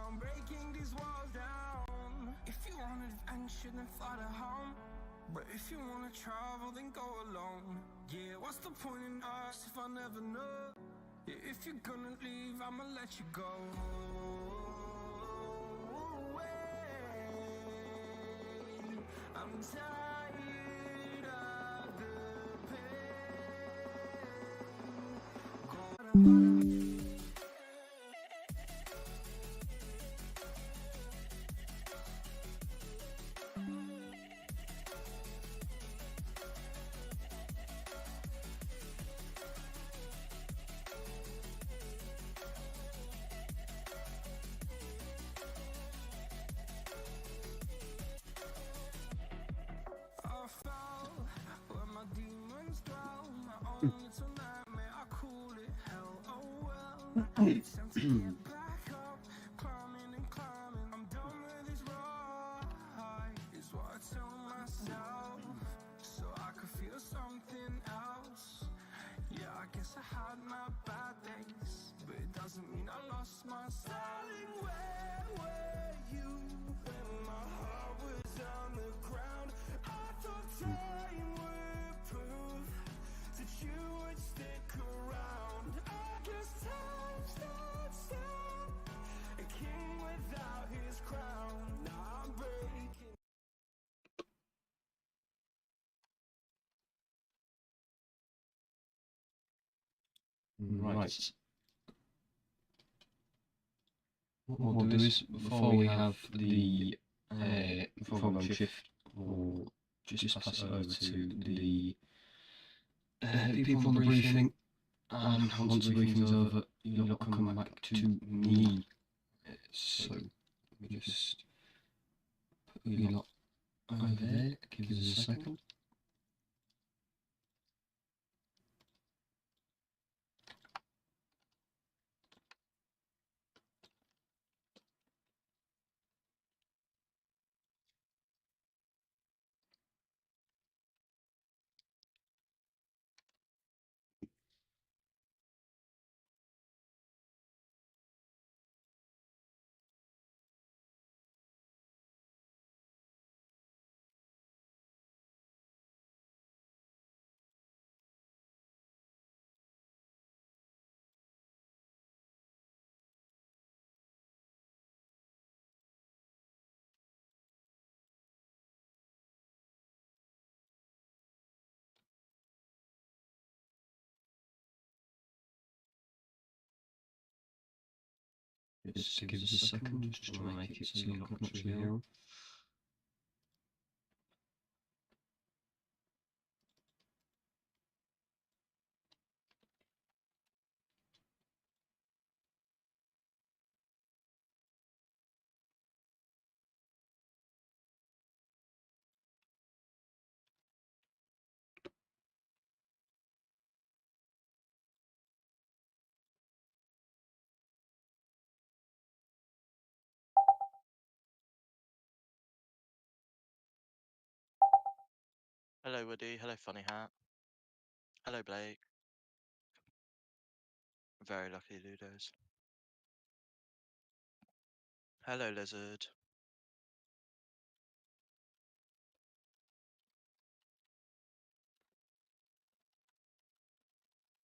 I'm breaking these walls down. If you want adventure, then fly to home. But if you wanna travel, then go alone. Yeah, what's the point in us if I never know? Yeah, if you're gonna leave, I'ma let you go. I'm tired of the pain. I fell where my demons dwell. My own little nightmare, I call it hell. Oh well, it's time to get back up, climbing and climbing. I'm done with this ride, is what I tell myself, so I could feel something else. Yeah, I guess I had my bad days, but it doesn't mean I lost my style. Where were you when my heart was on the ground? I thought time would prove that you would stick around. I guess time stands still, a king without his crown. Now I'm breaking. Right. What we'll do is, before we have the program shift, we'll just pass it over to the people on the briefing, and once the briefing's over, you'll come back to me. So, let me just put you lot over there, give us a second. Just give us a second, just to make it so you can actually hear them. Hello, Woody. Hello, Funny Hat. Hello, Blake. Very lucky Ludos. Hello, Lizard.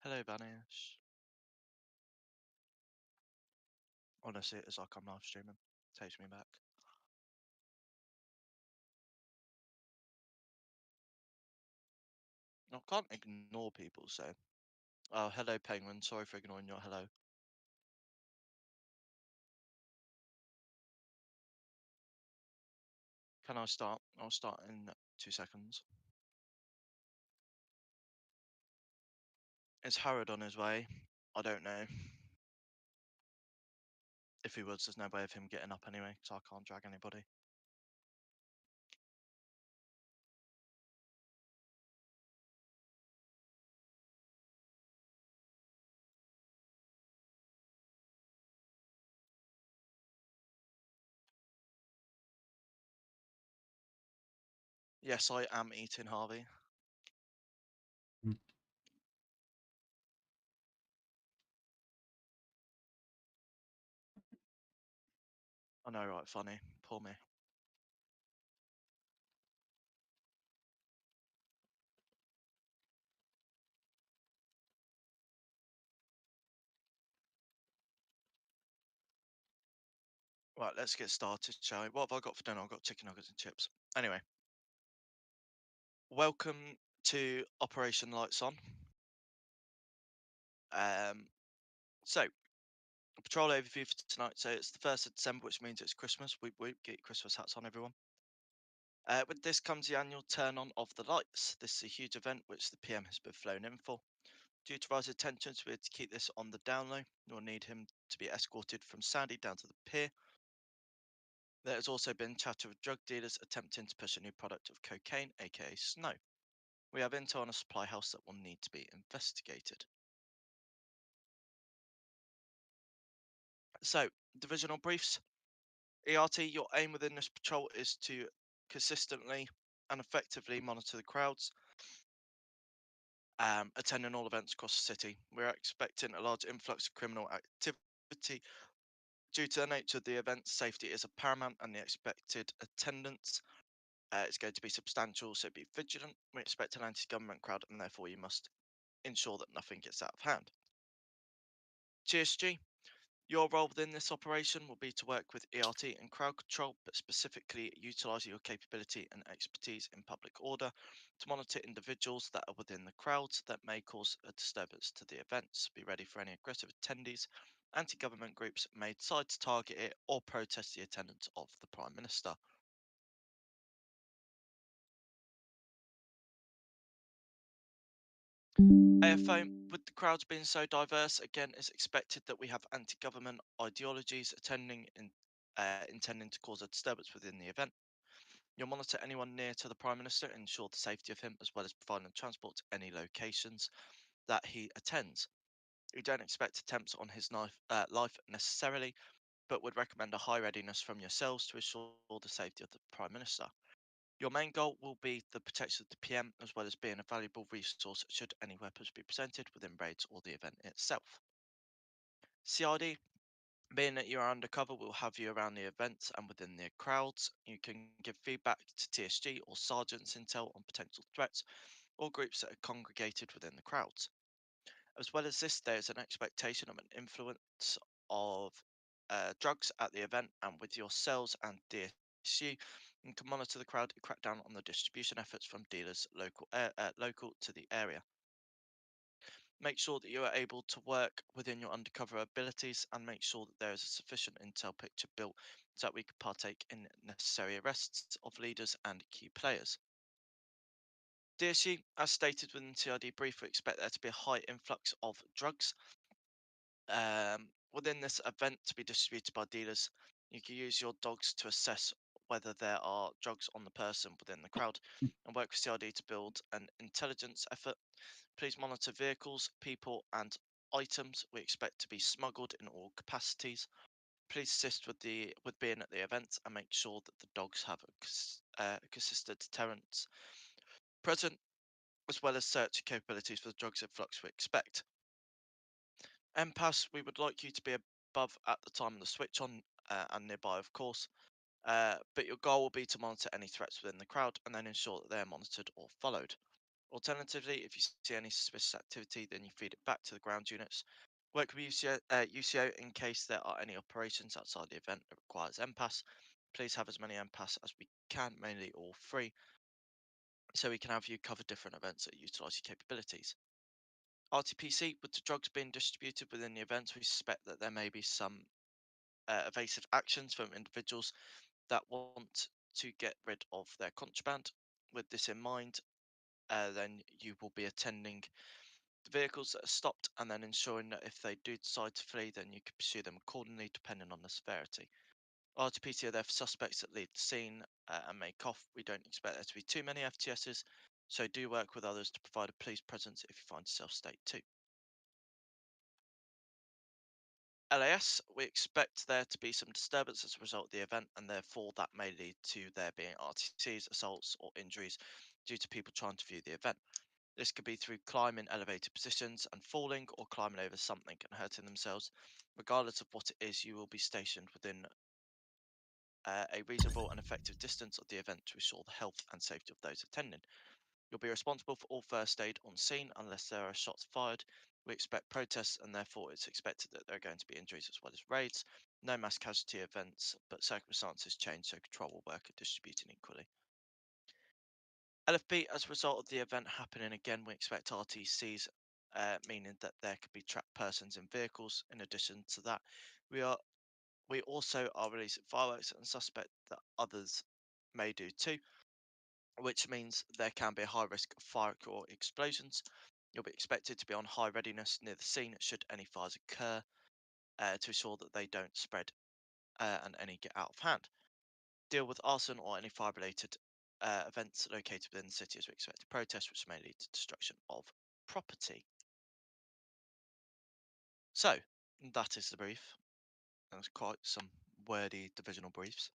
Hello, Banish. Honestly, it's like I'm live streaming. Takes me back. I can't ignore people, so. Oh, hello, Penguin. Sorry for ignoring your hello. Can I start? I'll start in 2 seconds. Is Harrod on his way? I don't know. If he was, there's no way of him getting up anyway, so I can't drag anybody. Yes, I am eating, Harvey. I know, right? Funny. Poor me. Right, let's get started, shall we? What have I got for dinner? I've got chicken nuggets and chips. Anyway, welcome to Operation Lights On. Um, so patrol overview for tonight. So it's the 1st of December, which means it's Christmas. We get your Christmas hats on, everyone. With this comes the annual turn on of the lights. This is a huge event which the PM has been flown in for. Due to rising tensions, we had to keep this on the down low. You'll need him to be escorted from Sandy down to the pier. There has also been chatter of drug dealers attempting to push a new product of cocaine, aka snow. We have intel on a supply house that will need to be investigated. So, divisional briefs. ERT, your aim within this patrol is to consistently and effectively monitor the crowds, attending all events across the city. We're expecting a large influx of criminal activity. Due to the nature of the event, safety is a paramount and the expected attendance is going to be substantial, so be vigilant. We expect an anti-government crowd and therefore you must ensure that nothing gets out of hand. TSG, your role within this operation will be to work with ERT and crowd control, but specifically utilising your capability and expertise in public order to monitor individuals that are within the crowds that may cause a disturbance to the events. Be ready for any aggressive attendees. Anti-government groups may decide to target it or protest the attendance of the Prime Minister. AFO, with the crowds being so diverse, again, it's expected that we have anti-government ideologies intending to cause a disturbance within the event. You'll monitor anyone near to the Prime Minister and ensure the safety of him, as well as providing transport to any locations that he attends. We don't expect attempts on his life necessarily, but would recommend a high readiness from yourselves to ensure the safety of the Prime Minister. Your main goal will be the protection of the PM, as well as being a valuable resource should any weapons be presented within raids or the event itself. CID, being that you are undercover, we'll have you around the events and within the crowds. You can give feedback to TSG or sergeants intel on potential threats or groups that are congregated within the crowds. As well as this, there is an expectation of an influence of drugs at the event and with yourselves and DSU. You can monitor the crowd and crack down on the distribution efforts from dealers local to the area. Make sure that you are able to work within your undercover abilities and make sure that there is a sufficient intel picture built so that we can partake in necessary arrests of leaders and key players. DSU, as stated within the CID brief, we expect there to be a high influx of drugs within this event to be distributed by dealers. You can use your dogs to assess whether there are drugs on the person within the crowd and work with CID to build an intelligence effort. Please monitor vehicles, people, and items we expect to be smuggled in all capacities. Please assist with being at the event and make sure that the dogs have a consistent deterrence present, as well as search capabilities for the drugs influx we expect. MPAS, we would like you to be above at the time of the switch on and nearby, of course. But your goal will be to monitor any threats within the crowd and then ensure that they are monitored or followed. Alternatively, if you see any suspicious activity, then you feed it back to the ground units. Work with UCO in case there are any operations outside the event that requires MPAS. Please have as many MPAS as we can, mainly all free, so we can have you cover different events that utilise your capabilities. RTPC, with the drugs being distributed within the events, we suspect that there may be some evasive actions from individuals that want to get rid of their contraband. With this in mind, then you will be attending the vehicles that are stopped and then ensuring that if they do decide to flee, then you can pursue them accordingly depending on the severity. RTPC are there for suspects that leave the scene and make off. We don't expect there to be too many FTSs, so do work with others to provide a police presence if you find yourself state 2. LAS, we expect there to be some disturbance as a result of the event, and therefore that may lead to there being RTCs, assaults, or injuries due to people trying to view the event. This could be through climbing elevated positions and falling, or climbing over something and hurting themselves. Regardless of what it is, you will be stationed within a reasonable and effective distance of the event to ensure the health and safety of those attending. You'll be responsible for all first aid on scene unless there are shots fired. We expect protests and therefore it's expected that there are going to be injuries as well as raids. No mass casualty events, but circumstances change so control will work at distributing equally. LFB, as a result of the event happening again, we expect RTCs, meaning that there could be trapped persons in vehicles. In addition to that, we also are releasing fireworks and suspect that others may do too, which means there can be a high risk of fire or explosions. You'll be expected to be on high readiness near the scene should any fires occur to ensure that they don't spread and any get out of hand. Deal with arson or any fire related events located within the city as we expect a protest, which may lead to destruction of property. So, that is the brief. There's quite some wordy divisional briefs.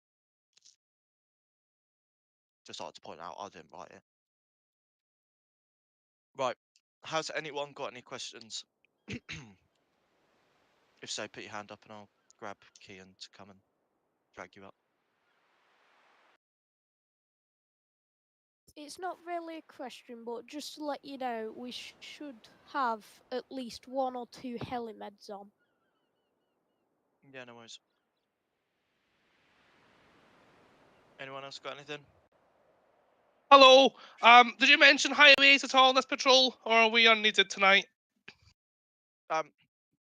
Just like to point out, I didn't write it. Right. Has anyone got any questions? If so, put your hand up and I'll grab Kian to come and drag you up. It's not really a question, but just to let you know, we should have at least 1 or 2 helimeds on. Yeah, no worries. Anyone else got anything? Hello. Did you mention highways at all in this patrol, or are we unneeded tonight? For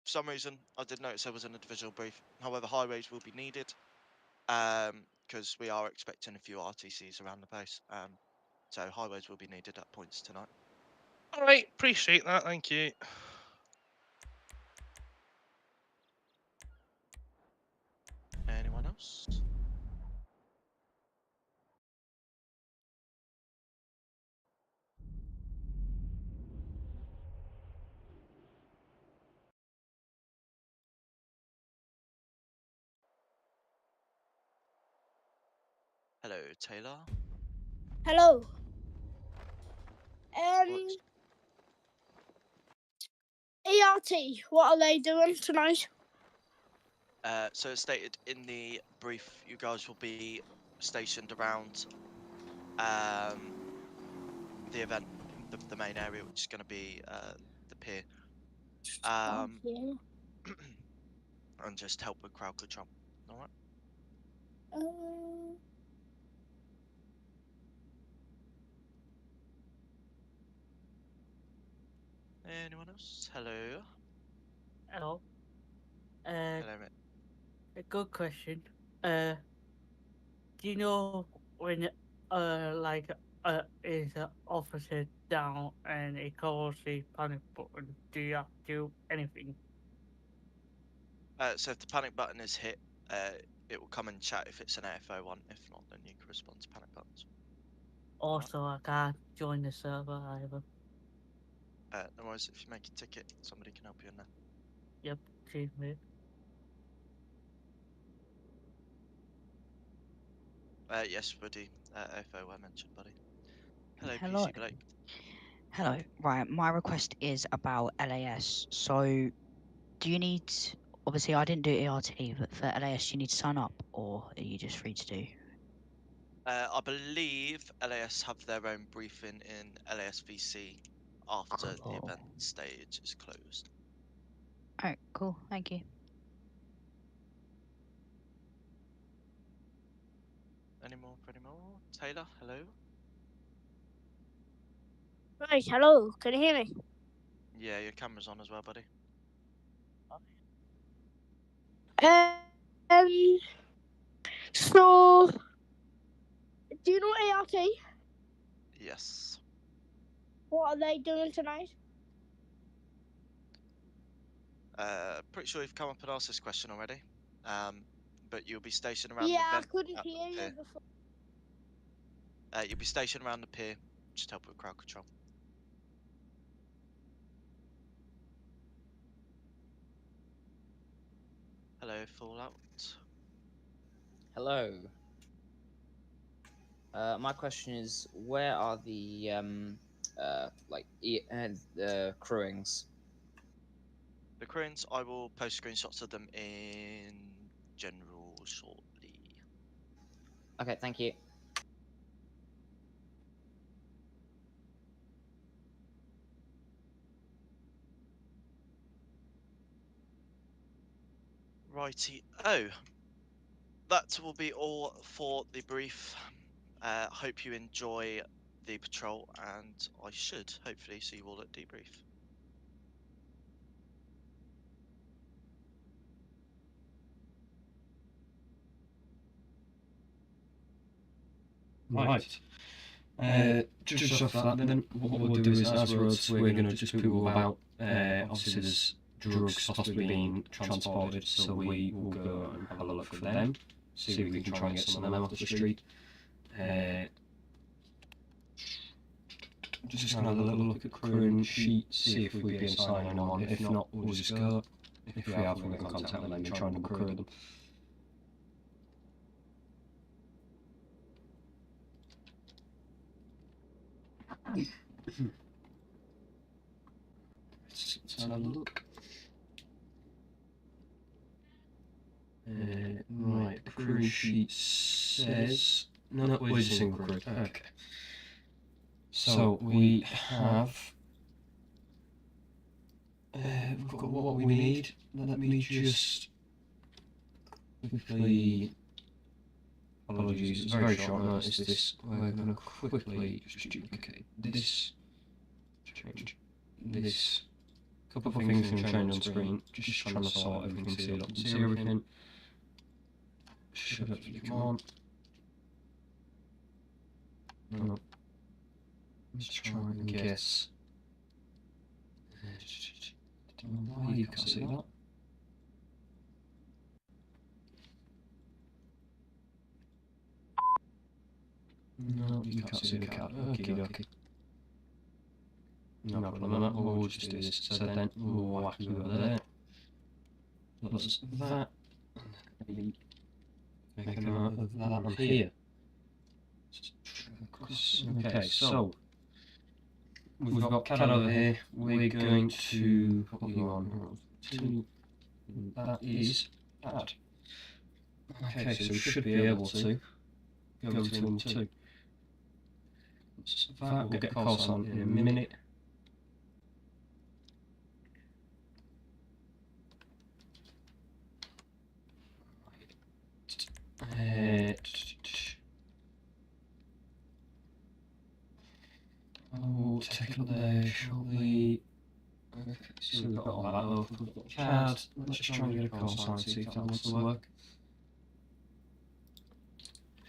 some reason, I did notice there was in a divisional brief. However, highways will be needed because we are expecting a few RTCs around the place. So highways will be needed at points tonight. All right, appreciate that. Thank you. Anyone else? Hello, Taylor. Hello. What's- ERT, what are they doing tonight? So it's stated in the brief, you guys will be stationed around the event, the main area, which is going to be the pier, Yeah. and just help with crowd control. All right. Um, Anyone else? Hello. Hello. Hello, mate. A good question. Do you know when like is an officer down and it calls the panic button? Do you have to do anything? So if the panic button is hit, it will come and chat if it's an AFO one. If not, then you can respond to panic buttons. Alright. Also, I can't join the server either. No worries. If you make a ticket, somebody can help you in there. Yep, excuse me. Yes, buddy. AFO I mentioned, buddy. Hello, Hello. PC Blake. Hello. Right, my request is about LAS. So, do you need? Obviously, I didn't do ERT, but for LAS, do you need to sign up, or are you just free to do? I believe LAS have their own briefing in LASVC after the Cool. event stage is closed. Alright, cool. Thank you. Any more? Taylor, hello. right, hello. Can you hear me? Yeah, your camera's on as well, buddy. So, do you know ART? Yes. What are they doing tonight? Pretty sure you've come up and asked this question already. But you'll be stationed around Yeah, the I event. couldn't at the hear you pier. before. You'll be stationed around the pier. Just help with crowd control. Hello, Fallout. Hello. My question is, where are the the crewings? The Koreans, I will post screenshots of them in general shortly. Okay, thank you. Righty. Oh, that will be all for the brief. Hope you enjoy the patrol, and I should hopefully see you all at debrief. Right. Just off that, then what we'll do is, as roads, we're going to just Google about. Obviously, there's drugs possibly being transported, so we will go and have a look for them. See if we can try and get some of them off the street. Just gonna have a little look at crewing sheet, see if we've been assigned anyone. If not, we'll just go. If we have, we'll contact them and try and recruit them. Let's have a look. Right, the crewing sheet says... No, where's the single crew? Okay. So we have... we've got what we need. Let me just quickly... Apologies, it's very short notice this. We're going to quickly just duplicate this. Change this. Couple of things can change on screen. Just trying to sort everything, see it up, see everything. Should hopefully come on. No. Let's try and guess. Why you can't see that? No, you can't see the card. Okay, okay. No problem on that. We'll just do this. So then we'll whack you over there. Plus that. Maybe make a note of that on here. Okay, so we've got CAD over here. We're going to put you on 2. That is CAD. Okay, so we should be able to go to 2. So that we'll get a course on in a minute. I'll take a look there shortly. Okay, so we've got all that open. We've got CAD. Let's just try and get a course on and see if that wants to work.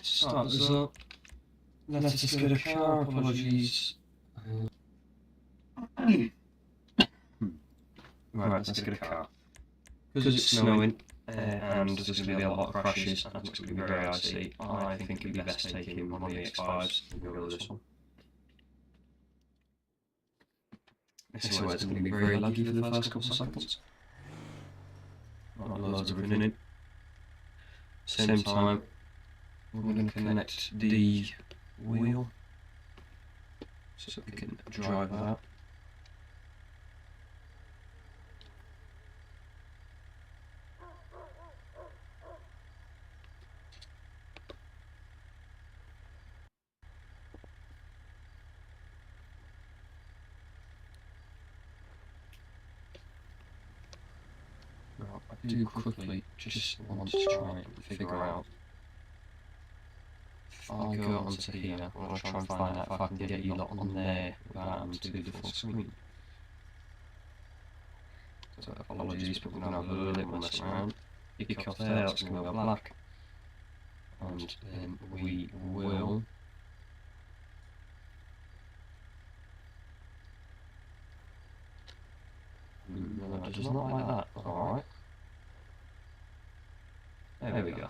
Start this up. Let us get a car. Apologies. Right, let's get a car. Because it's snowing and there's going to be a lot of crashes and it's going to be very icy, I think it'd be best taking one of the X5s and go with this one. This is where it's going to be very laggy for the first couple of seconds. Not loads of everything in. Same time, we're going to connect the wheel so we can drive that. I do quickly just want to try and figure out if I go onto here, I want to try and find out if I can get you lot on there without having to do the full screen. So apologies, but we're going to have a little mess around. Kick off there, that's going to go black. And then we will... No, it does not like that. Alright. There we go.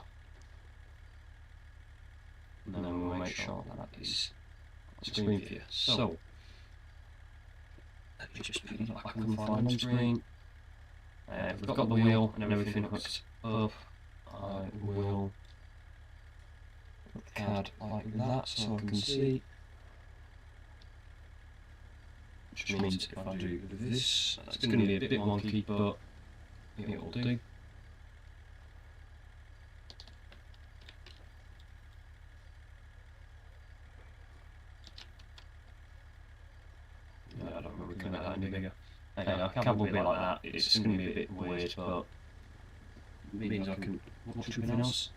And then we'll make sure that is on screen for you. So, let me just put it back on the FiveM screen. We've got the wheel and everything hooked up. I will put the CAD like that so I can see. Which means if I do this, it's going to be a bit wonky, but it will do. I can't be like that. It's going to be a bit weird, but it means I can watch everything else.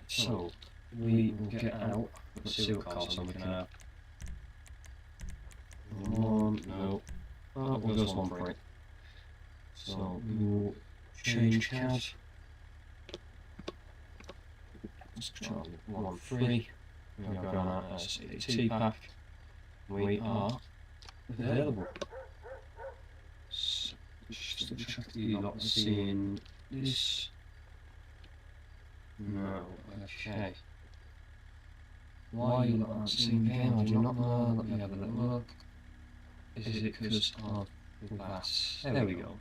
So, we will get out. Let's see what cars I'm looking at. One, no. Oh, well, there's one for it. So, we will change cars. Let's try 1-3. We are going out as a T-pack. We are available. So, just double check that you lot are seeing this. No, okay. Why you lot aren't seeing the game, I do not know. Let me have a little look. Is it because of that? There we go.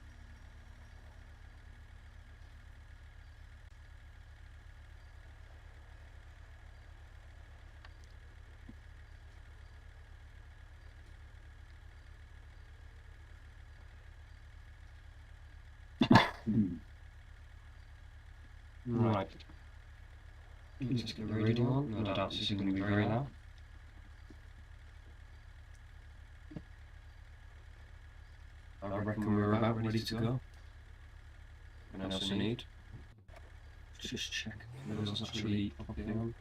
Right. Let's get the radio on. No doubt this is going to be very loud. I reckon we're about ready to go. Anything else I need? Just check if those actually popping on.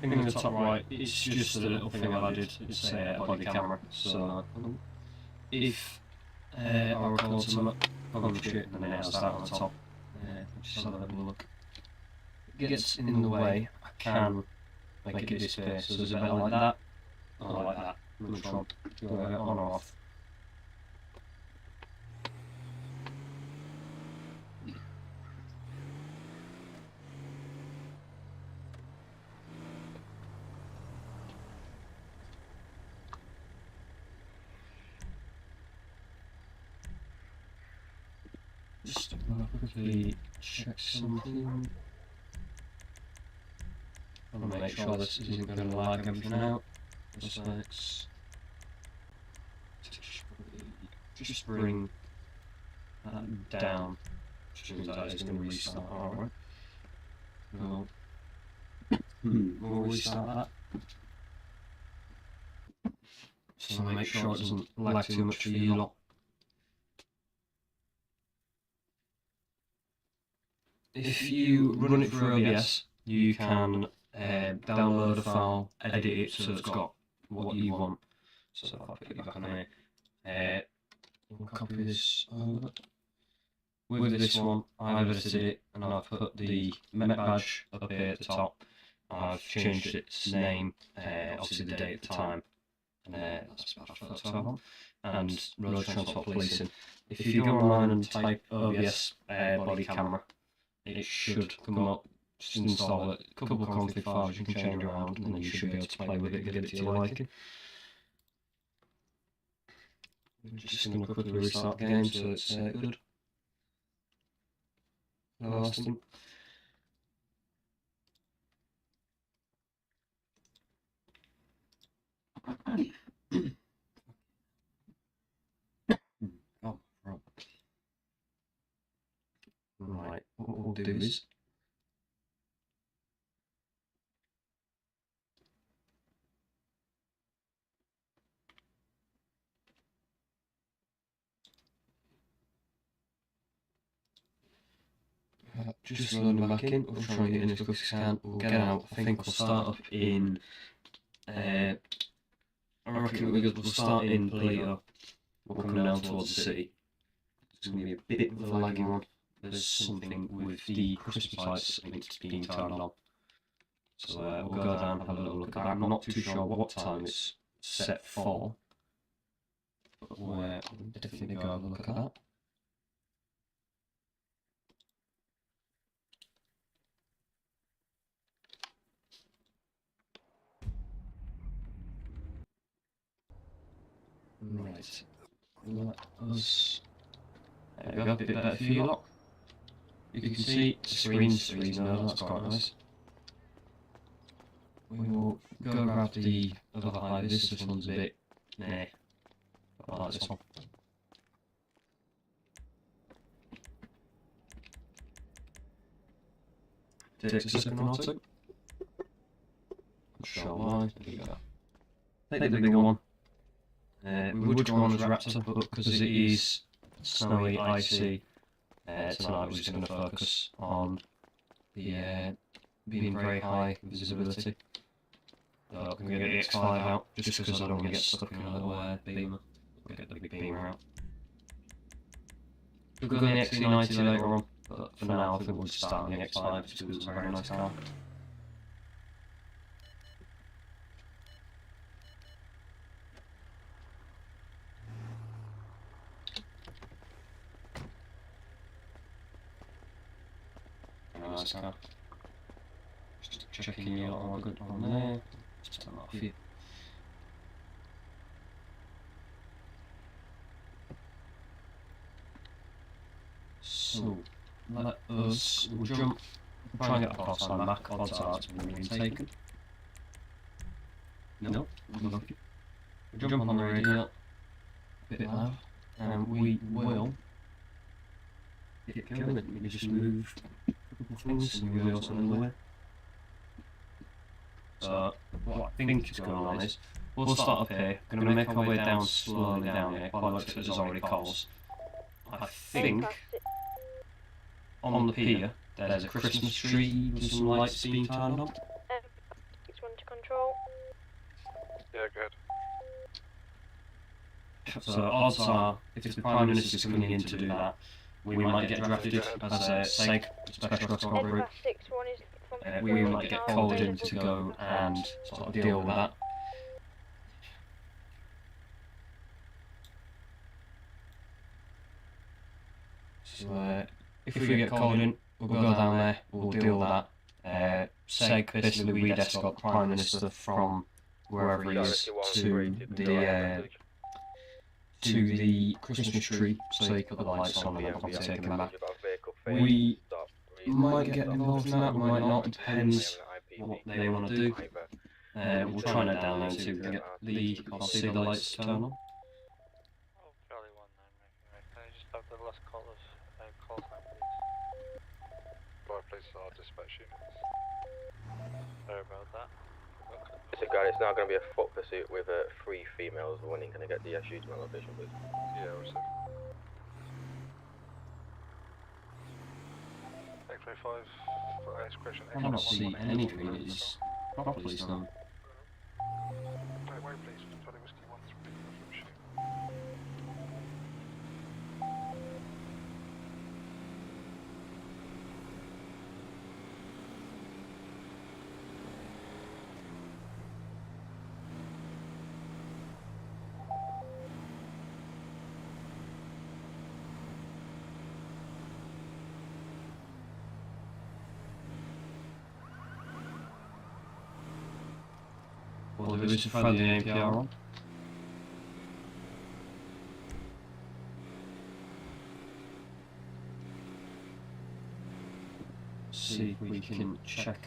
In the top right, it's just a little thing I've added. It's a body camera. So if I record some on shit, and then it has that on the top. Just have a little look. If it gets in the way, I can make it disappear. So there's a bit like that, or like that. Which one? Go on or off. Just quickly check something. I want to make sure this isn't going to lag everything out. Just bring that down. Which means that it's going to restart. Alright. We'll restart that. So make sure it doesn't lag too much for you lot. If you run it through OBS, you can download a file, edit it so it's got what you want. So if I put it back on here, we'll copy this over. With this one, I've edited it and I've put the Met badge up here at the top. I've changed its name, obviously the date at the time, and that's badge photo, and road transport policing. If you go online and type OBS body camera, it should come up. Just install it. A couple of config files you can change around, and then you should be able to play with it and get it to your liking. I'm just going to quickly restart the game so it's good. Last thing. Oh, right. Right, what we'll do is just loading back in. We'll try and get in as quick as we can. We'll get out. I think we'll start up in. I reckon we'll start in Polito. We'll come down towards the city. It's going to be a bit of a laggy one. There's something with the Christmas lights I think it's being turned on. So we'll go down and have a little look at that. I'm not too sure what time it's set for, but we'll definitely go have a look at that. Right. Let us. There we go, a bit better for you lot. You can see the screen's freezing over, that's quite nice. We will go grab the other high vis, this one's a bit. Nah. I like this one. Takes a second or two. Not sure why. There you go. Take the bigger one. We would go on as Raptor, but because it is snowy, icy, tonight we're just going to focus on the being very high visibility. So I'm going to get the X5 out, just because I don't want to get stuck in a little beamer. We'll get the big beamer out. We'll go on the XC90 later on, but for now I think we'll just start on the X5 just because it's a very nice car. Nice car. Just checking you all good on there. Just turn that off here. So, let us, we'll jump, try and get the cross line back, odds are it's been taken. No, we'll jump on the radio, a bit loud, and we will get going. We just move a couple things and reveal something there. So, what I think is going on is, we'll start up here, going to make our way down slowly down here, quite like there's already calls. I think, on the pier, there's a Christmas tree with some lights being turned on. 61 to control. Yeah, good. So odds are, if the Prime Minister's coming in to do that, we might get drafted as a SEG, Special Escort Group. We might get called in to go and sort of deal with that. So if we get called in, we'll go down there, we'll deal with that. SEG, basically we'd escort Prime Minister from wherever he is to the Christmas tree, so he put the lights on and then obviously take him back. We might get involved in that, we might not, depends what they want to do. We'll try and head down there and see if we can get the, obviously the lights to turn on. Charlie 1 then, can I just have the last callers, call time please? Right, please, our dispatch units. Sorry about that. So guys, it's now going to be a foot pursuit with 3 females. When are you going to get the SU to my location, please? Yeah, we're so. X-ray 5, for expression. I cannot see anything that is properly done. Wait, please, Charlie Whiskey 1 3 from shoot. We'll do is to throw the APR on. See if we can check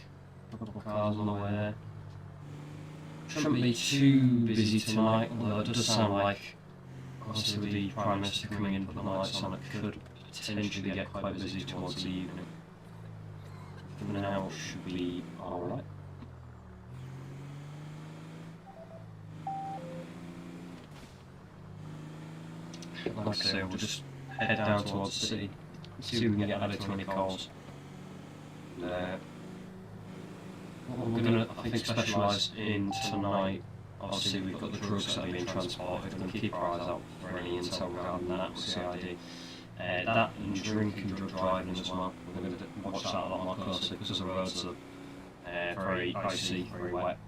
a couple of cars on the way there. Shouldn't be too busy tonight, although it does sound like, obviously with the Prime Minister coming in, putting the lights on, it could potentially get quite busy towards the evening. For now, it should be alright. Like I say, we'll just head down towards the city, see if we can get added to any calls. We're going to, I think, specialise in tonight. Obviously, we've got the drugs that are being transported, and keep our eyes out for any intel regarding that with CID. That and drink and drug driving as well. We're going to watch that a lot more closely because the roads are very icy, very wet.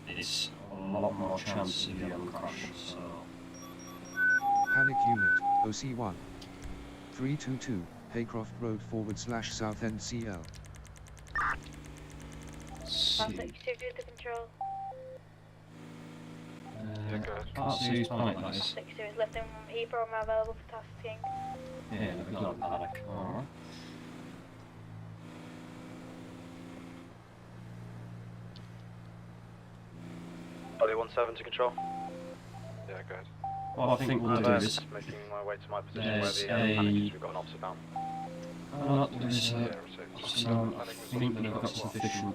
It's a lot more chance of you having a crash. So. Panic Unit, OC1. 322, Haycroft Road /South End CL. Control. Can't see who's panic that is. 62 is lifting from Heathrow. I'm available for tasking. Yeah, they've got a panic. Alright. Body 17 to control. Yeah, go ahead. What I think we'll do is making my way to my position where there's the panic is. a... We've got an officer down. There's a... So I think they've got sufficient...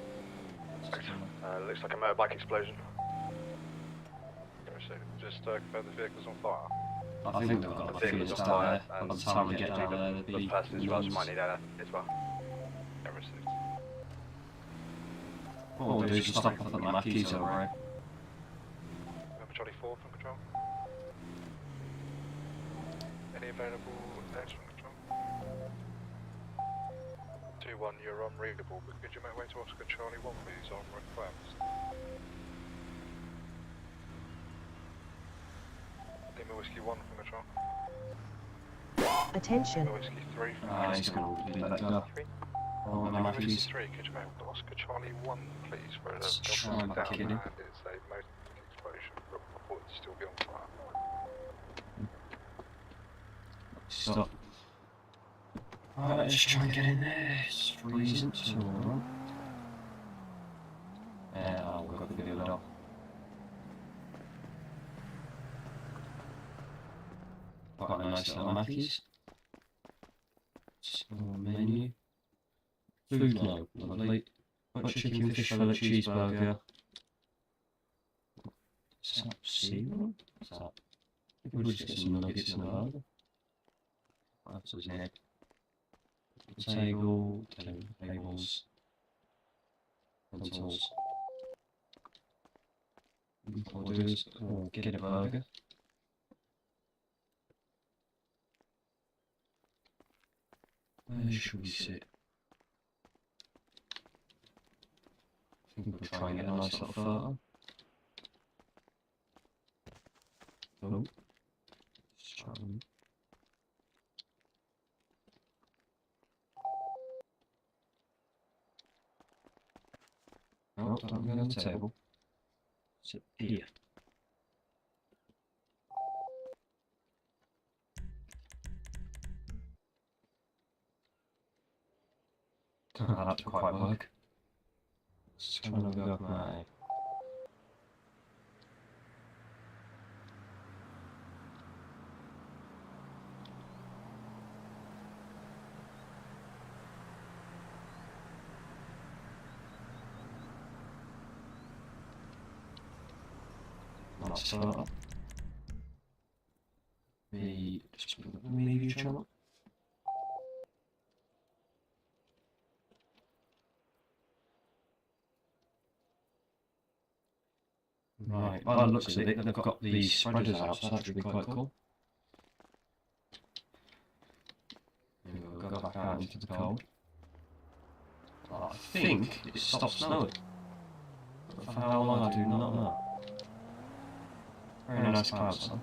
Looks like a motorbike explosion. Just confirm the vehicle's on fire. I think they've got the vehicles down there. By the time we get down there, there'll be... person as well, so might need air as well. What we'll do is stop off at the Mackey's over here. Charlie 4 from control. Any available airs from control? 2-1, you're unreadable, but could you make way to Oscar Charlie 1 please, on request? Lima Whiskey 1 from control. Attention. Lima Whiskey 3 from He's going to leave that go. Oh, Lima Whiskey Mackey's. 3, could you make way to Oscar Charlie 1 please, for a Let's try down back in. and it's a motor explosion, but reported to still be on fire. Stop. Right, let's try and get in there. It's freezing, so alright. Yeah, we've got the other door. Got a nice little Mackey's. Small menu. Food low, lovely. Much chicken, fish fillet, cheeseburger. Is that cereal? What's that? I think we'll just get some nuggets in the burger. That's his name. Table, tables, pencils. What we'll do is we'll get a burger. Where should we sit? I think we'll try and get a nice little photo. Oh. Let's try and... Oh, don't go on the table. Sit here. That didn't quite work. Let's try and go my... That's that. Just put the media channel. Right, by the looks of it, they've got the spreaders out, so that should be quite cool. We'll go back out into the cold. I think it stopped snowing. But for how long I do not know. Very nice clouds, huh?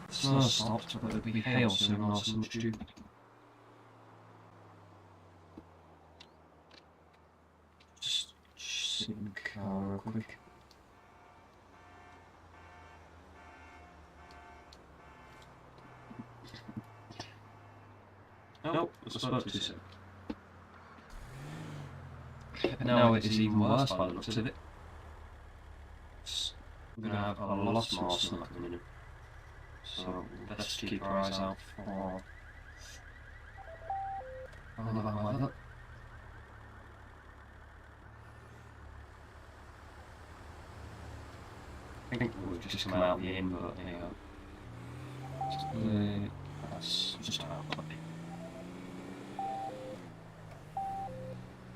Snow stopped, but there'll be hail soon or some stupid. Just sit in the car real quick. Nope, I spoke too soon. Now it is even worse by the looks of it. We're going to have a lot more snow coming in. So best keep our eyes out for all of our weather. I think we've just come out the inn, but there you go. That's just about it.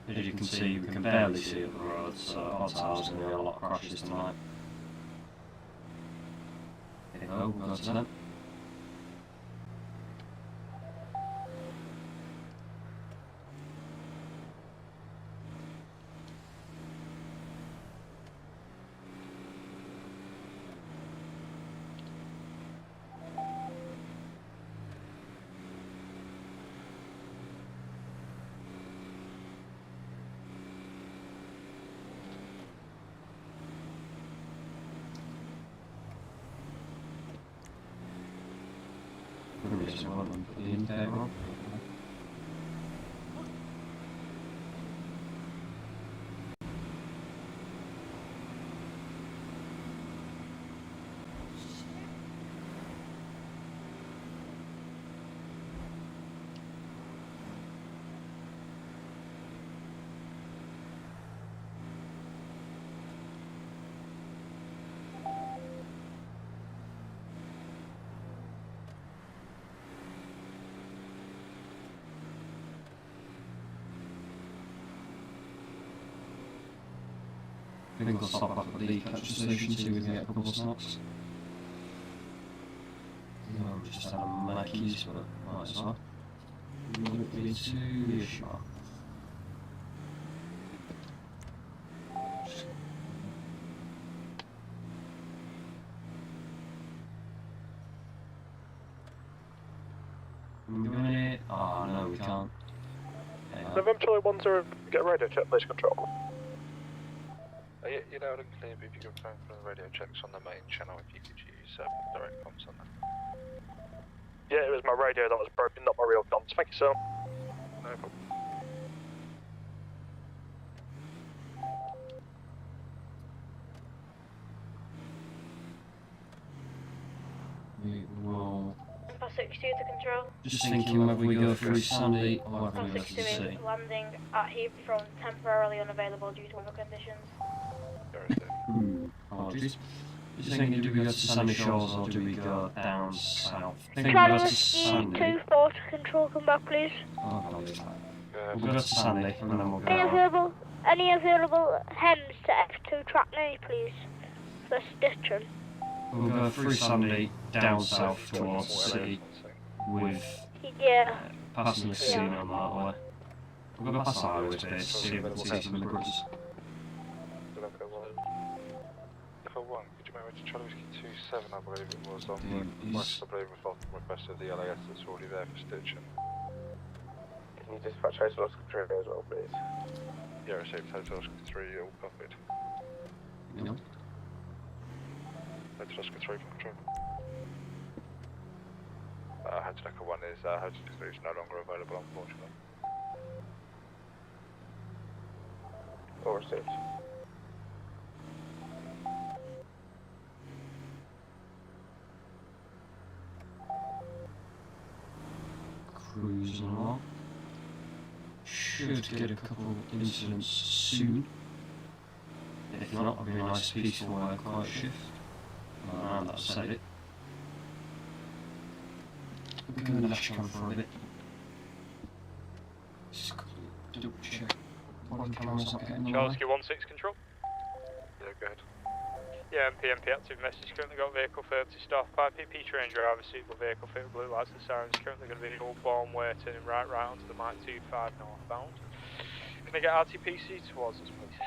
As you can see, we can barely see up the road, so odds are there's going to be a lot of crashes tonight. There you go, we'll go to them. as well and put the indicator on. I think I'll stop back at the petrol station, see if we can get a couple of snacks. No, I'm just out of Mackey's, but might as well. Won't be too issue. Can we go in here? Oh no, we can't. Eventually, want to get a radio check, please, control. You're loud and clear, but if you can phone for the radio checks on the main channel, if you could use direct comms on that. Yeah, it was my radio that was broken, not my real comms. Thank you, sir. No problem. We will. Past 62 to control. Just thinking whether we go through Sandy or whether we Past go to the 62 sea. is landing at Heathrow temporarily unavailable due to weather conditions. Apologies. Just thinking, do we go to Sandy Shores or do we go down south? I think we Charlie go to Whiskey Sandy. 24 to control, come back please. Oh, we'll go to Sandy and then we'll go. Any available hems to F2 track now, please? For stitching. We'll go through Sandy, down south towards the city with passing the casino on that way. We'll go past the highway space, see if we can see some immigrants. Could you make to Charlie Whiskey 27, I believe it was, on request, I believe, request of the LAS that's already there for stitching. Can you dispatch Hotel Oscar 3 as well, please? Yeah, received Hotel Oscar 3, all copied. No. Hotel Oscar 3 from control. Hotel Oscar 1 is, Hotel Oscar 3 is no longer available, unfortunately. All received. Cruising along. Should get a couple incidents soon. If not, it'll be a nice peaceful quiet shift. Around that said it. We'll go in the dash cam for a bit. Just double check. Body camera's not getting in the way. Charles 16 control. Yeah, go ahead. Yeah, MP active message. Currently got vehicle 30 stop. PP train driver, suitable vehicle fit with blue lights and sirens. Currently going to be an all-born way turning right onto the Mike 25 northbound. Can I get RTPC towards us, please?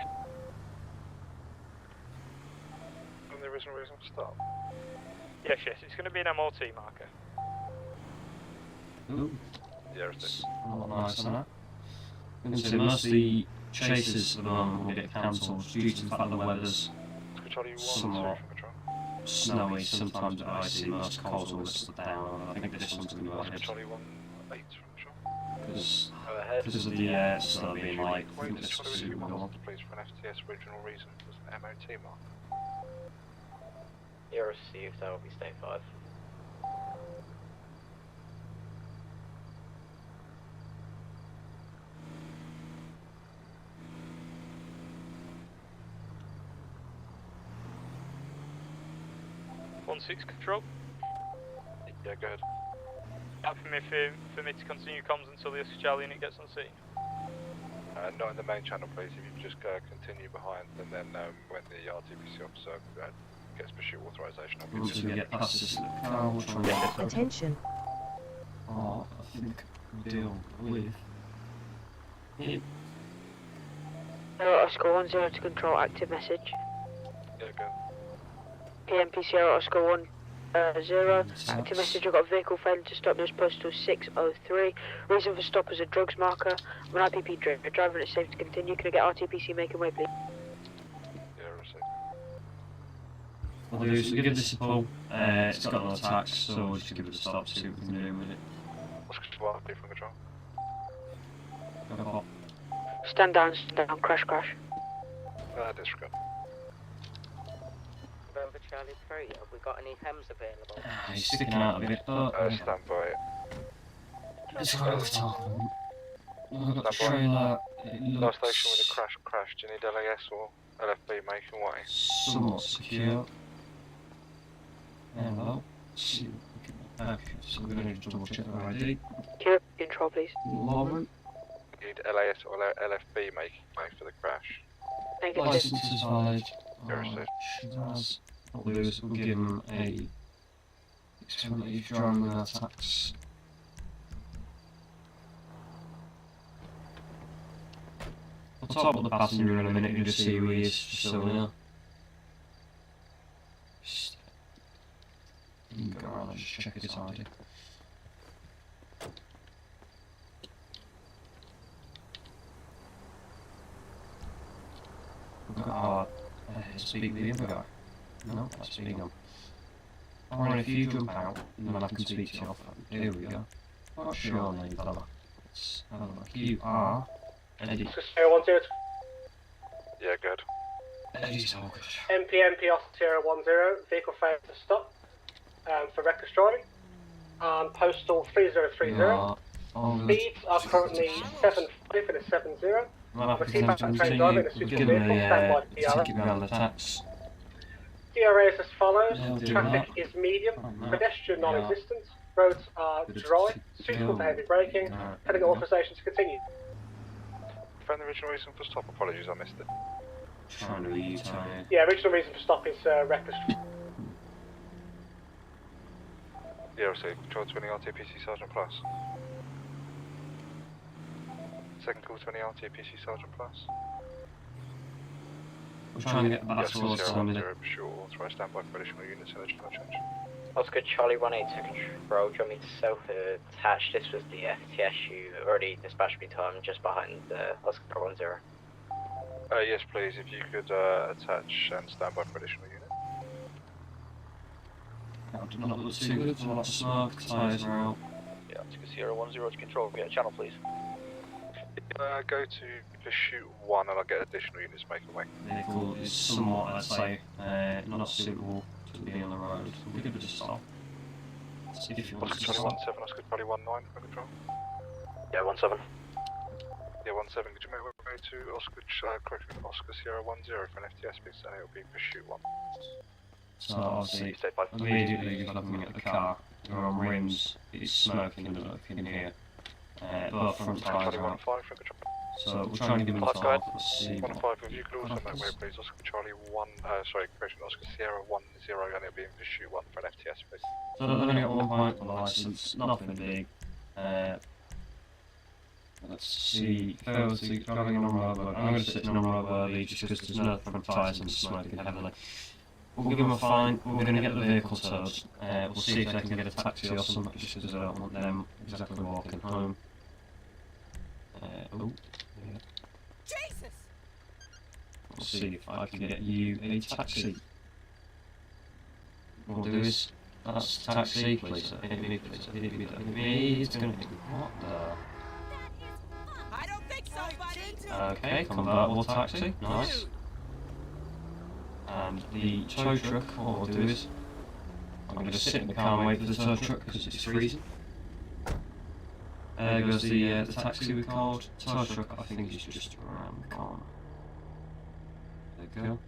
And there isn't a reason to stop. Yes, it's going to be an MOT marker. Ooh. Yeah, it's a lot nicer than that. So most of the chases at the moment will get cancelled due to the fact that the weather's somewhat snowy, sometimes icy, most calls will slip down, and I think this one's going to go ahead. Because of the air still being light, I think this will suit me well. Please, for an FTS original reason, was an MOT mark. Yeah, received, that will be state 5. Control. Yeah, go ahead. That for me to continue comms until the Charlie unit gets on scene. Not in the main channel, please. If you just continue behind, and then when the RTPC officer gets pursuit authorization, I'll Once we get past this car, we'll try and get Attention. Oh, I think we'll deal with him. Oscar 10 to control, active message. Yeah, go. PMPCR Oscar 10, active message, I've got a vehicle failing to stop, news postal 603. Reason for stop was a drugs marker. I'm an IPP driver, driving it safe to continue. Can I get RTPC making way, please? Yeah, received. We'll do is we'll give this a pull. It's got no tax, so we'll just give it a stop, see what we can do with it. Oscar 2 from control. Go pop. Stand down, crash. Disregard. Over Charlie 3, have we got any hems available? He's sticking out a bit, but... Stand by. It's got over top. We've got a Stand by. trailer. Last station with a crash. Do you need LAS or LFB making way? Somewhat secure. And well, see what we can... Okay, so we're going to double check our ID. Cure, control please. Lauren. Need LAS or LFB making way for the crash. Negative. License is valid. Seriously. What we'll do is we'll give him a experiment if driving without tax. I'll talk about the passenger in a minute and just see who he is, just so we know. Just go around and just check his ID. We've got our speak with the other guy. No, that's speaking on. Alright, if you jump out, then I can speak to you off. Here we go. What's your name, fella? Let's have a look. You are Eddie. 010. Yeah, good. Eddie's Talkers. MP Oscar 010, vehicle failed to stop for reckless driving. Postal 3030. Speeds are currently 7.5 and a 70. Receive back train driver in a suitable vehicle, stand by DRS. DRA is as follows. Traffic is medium, pedestrian non-existent, roads are dry, suitable for heavy braking, having authorization to continue. Found the original reason for stop. Apologies, I missed it. Trying to U-turn. Yeah, original reason for stop is reckless. Yeah, received. Control 20 RTPC Sergeant Plus. Second call 20 RTPC Sergeant Plus. We're trying to get back towards somebody. For sure. Authorised standby for additional units and additional change. Oscar Charlie 18 to control. Do you want me to self-attach? This was the FTS you already dispatched me to. I'm just behind Oscar 10. Yes, please. If you could attach and stand by for additional unit. That not look too good. There's a lot of smoke. Tyres are out. Yeah, Oscar Sierra 10 to control. Get a channel, please. Go to pursuit 1 and I'll get additional units making way. Vehicle is somewhat, I'd say, not suitable to be on the road. We could just stop. See if you want to Oscar stop. 17, Oscar Charlie 19 for control. Yeah, 17. Yeah, 17. Could you make way to Oscar Sierra 10 for an FTS please, and it'll be pursuit 1. So obviously, immediately you're looking at the car, there are rims, it's smoking and looking here. Both front tyres are out. So we're trying to give them a time. Let's see. 1-5, if you could also make way please, Oscar Charlie 1, correction, Oscar Sierra 10 and it'll be in pursuit 1 for an FTS please. So they've only got 1 point on the licence, nothing big. Let's see, if I was driving on roadworthy, I'm going to sit in on roadworthy just because there's no front tyres and smoking heavily. We'll give them a fine, we're going to get the vehicle towed, we'll see if they can get a taxi or something just because I don't want them exactly walking home. Oh, yeah. Jesus! We'll see if I can get you a taxi. What we'll do is, that's taxi, please, hit me, please, hit me, it's going to hit me, what the... I don't think so, buddy! Okay, convertible taxi, nice. And the tow truck, what we'll do is, I'm going to sit in the car and wait for the tow truck because it's freezing. There goes the taxi we called. Tow truck, I think is just around the corner. There we go.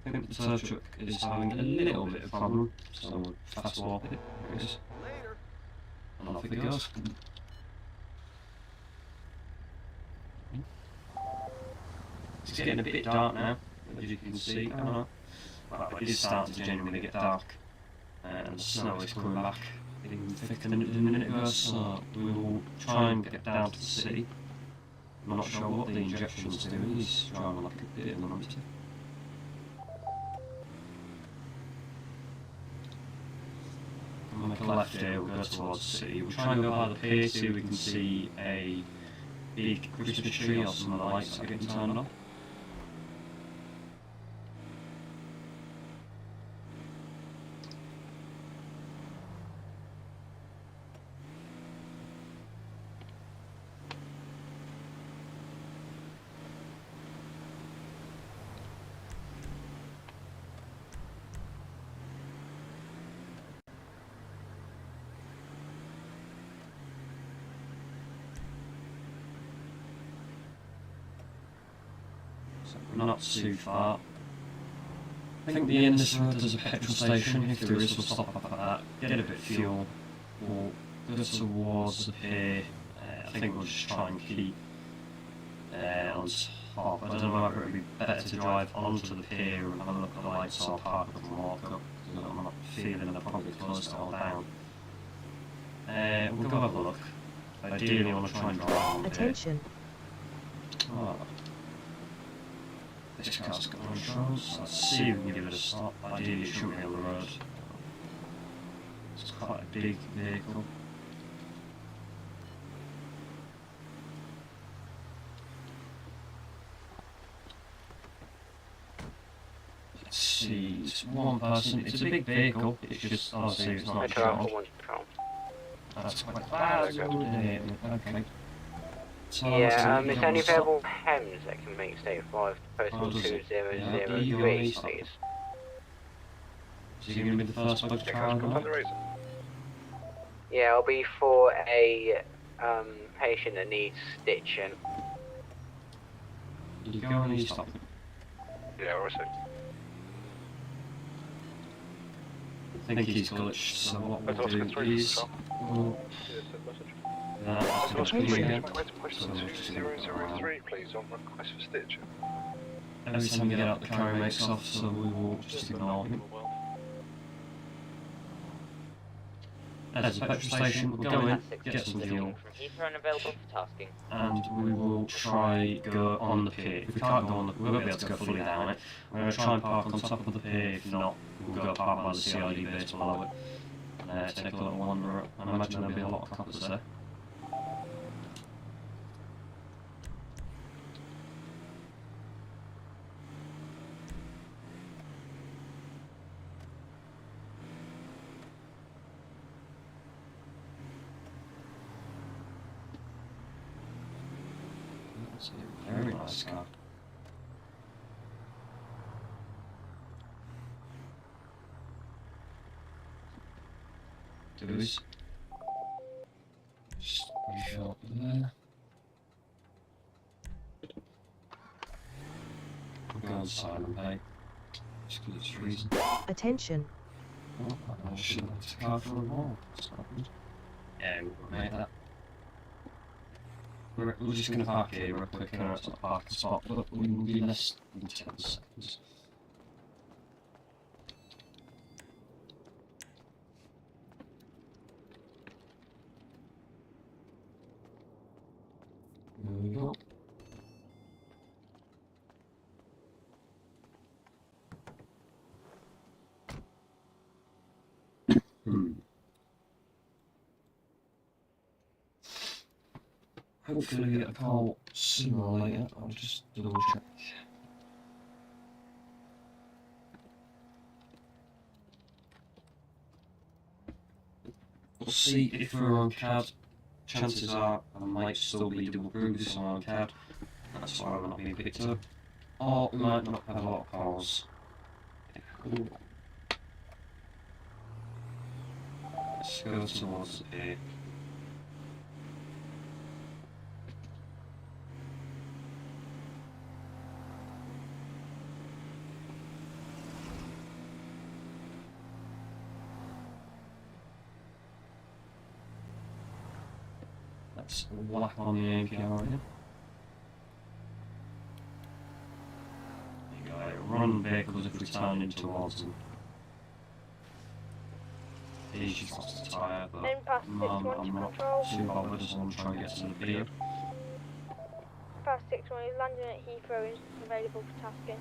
I think the tow truck is having a little bit of problem, so we'll fast walk it. There it is. And off it goes. It's getting a bit dark now, as you can see. I don't know. Well, it is starting to genuinely get dark, and the snow is coming back in thicker than a minute ago, so we will try and get down to the city. I'm not sure what the injection's doing, he's driving like a bit of a numpty. We'll make a left here, we'll go towards the city. We'll try and go by the pier, see if we can see a big Christmas tree or some of the lights that are getting turned on. So not too far. I think the end of this road there's a petrol station. If there is, we'll stop up at that, get a bit of fuel, we'll go towards the pier. I think we'll just try and keep on top. I don't know whether it would be better to drive onto the pier and have a look at the lights or park up and walk up, because I'm not feeling they're probably closed it all down. We'll go have a look. Ideally I want to try and drive on the pier. Attention. Oh. This car's got controls. Let's see if we can give it a stop. Ideally it shouldn't be on the road. It's quite a big vehicle. Let's see, it's one person. It's a big vehicle. It's just obviously it's not controlled. That's quite bad. Okay. Yeah, it's only available hems that can make state 5 postal 2003, please. So you're going to be the first bug to try and go? Yeah, it'll be for a patient that needs stitching. You go and you stop. Yeah, we're safe. I think he's glitched, so what we'll do is... Push to 2003, please, on request for stitching. Every time you get out the car he makes off, so we will just ignore him. There's a petrol station, we'll go in, get some fuel, and we will try go on the pier. If we can't go on the, we won't be able to go fully down it. We're going to try and park on top of the pier, if not, we'll go park by the CID base below it, and take a little wander up. I imagine there'll be a lot of coppers there. That's a very nice car. Just shot there. We'll go on silent pay. Just because it's reason. Attention. Oh, I shouldn't have left the car for a while. Yeah, we'll make that. We're just going to park here real quick. I know it's not a parking spot, but we will be less than 10 seconds. There we go. Hopefully get a call sooner or later. I'll just double check. We'll see if we're on CAD. Chances are I might still be double booked on CAD. That's why I'm not being picked up. Or we might not have a lot of calls. Ooh. Let's go towards the pier. Let's whack on the APR again. There you go, run vehicles if we turn in towards them. He's just lost a tyre, but I'm not too bothered as long as I'm trying to get to the pier. Past 6-1 is landing at Heathrow is available for tasking.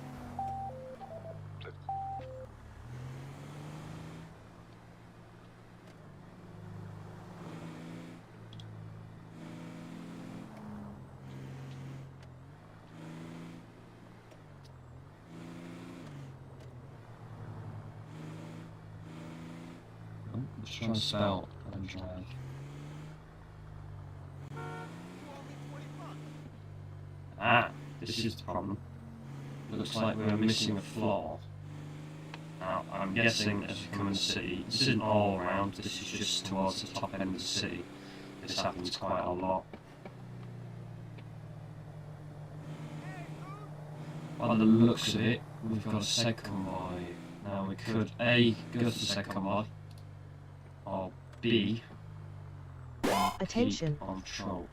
Let's try and spell and drive. Ah, this is the problem. Looks like we're missing a floor. Now, I'm guessing as you come in the city, this isn't all around, this is just towards the top end of the city. This happens quite a lot. by the looks of it, we've got a seg convoy. Now we could A, go to the seg convoy, or B, Attention. keep on control.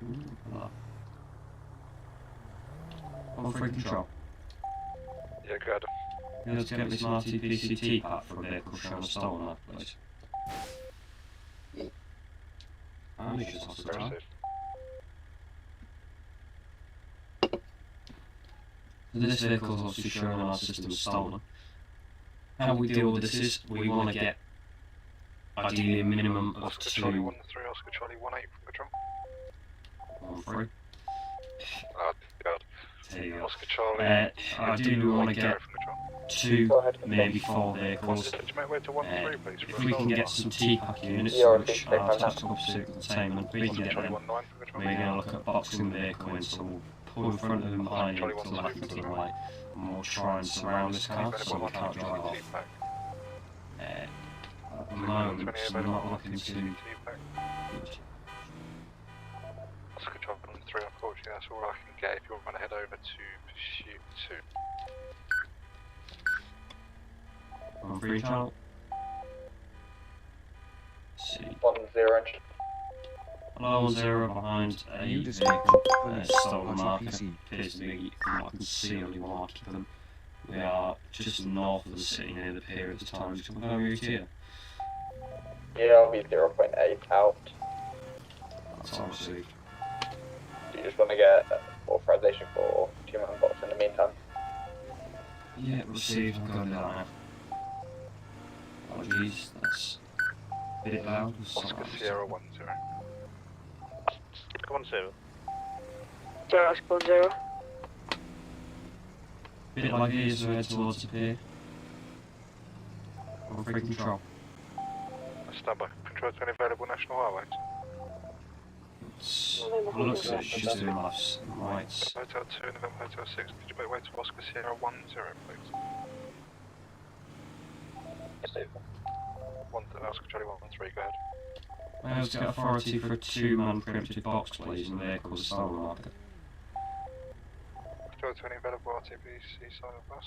On free control. Yeah, good. You able to get me some RTPCT part for a vehicle showing a stolen that, please? I'm just off the drive. This vehicle is obviously showing on our system as stolen. How we deal with this is we want to get ideally a minimum of Oscar 2. Charlie 1-3, Oscar Charlie 1-8 from control. 1-3. Oh, God. There you go. Oscar Charlie. Ideally we want to get 2, maybe 4 vehicles. If we can get some TPAC units, which are tactical pursuit containment, we can get them. We're going to look at boxing the vehicle in, so we'll pull in front of them, behind him, to the left and to the right, and we'll try and surround this car so we can't drive off. At the moment, it's not looking too good. Oscar Charlie 1-3, unfortunately, that's all I can get if you want to head over to Pursuit 2. On free channel. See. 1-0 inch. Hello, 1-0 behind a vehicle. Stolen marker. Appears to be, from what I can see, only one of them. We are just north of the city near the pier at this time. Just confirm your ETA. Yeah, I'll be 0.8 out. That's all received. Do you just want to get authorization for 2-man box in the meantime? Yeah, received. I'm going to do that now. Apologies, that's a bit loud. Oscar Sierra 1-0. Come on, 0. 0, Oscar 1-0. Bit like it is, we head towards the pier. On free control. Stand by. Control to any available national highways. Looks like she's doing lefts and rights. Hotel 2 November Hotel 6, could you make way to Oscar Sierra 1-0, please? Yes, 1 Oscar Charlie 1-3, go ahead. May I also get authority for a 2-man preemptive box, please, in the vehicle's stolen marker? Control to any available RTPC side of bus.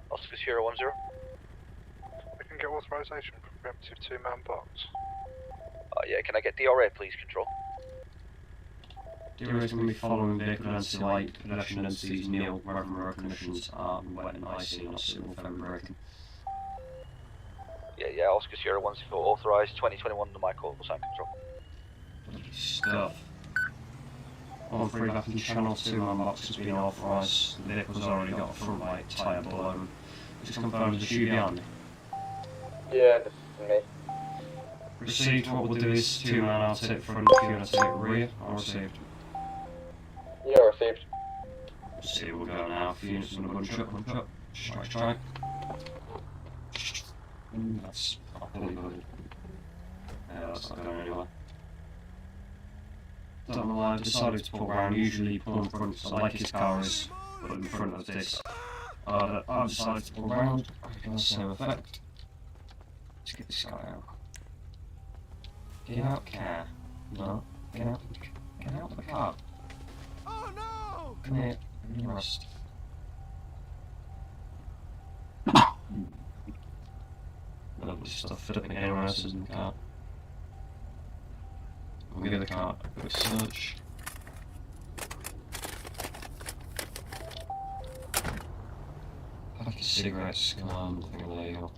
Oscar Sierra 1-0. We can get authorization for preemptive 2-man box. Yeah, can I get DRA, please, control? DRA is going to be following vehicle density light, pedestrian densities nil, wherever road conditions are wet and icy, not suitable for heavy braking. Yeah, Oscar Sierra 1-0, authorized 2021 to my call, sign control. Stuff. On free back in channel 2-man box has been authorised. The vehicle's already got a front right tyre blown. Just confirm the shoe behind me. Yeah, this is me. Received. What we'll do is 2-man, I'll take front, if you want to take rear. Or received. Yeah, received. See, we'll go now. If units want to gunshot. Strike. That's properly good. Yeah, that's not going anywhere. Don't know why I've decided to pull round. Usually pull in front, so like his car is put in front of this. I've decided to pull round. I can the same effect. Let's get this guy out. Get out, car. No, get out of the car. Oh no! Come here, give me a rest. Lovely stuff, fit up anyone else's in the car. We'll get the car, quick search. Pack of cigarettes, come on, I think there you go.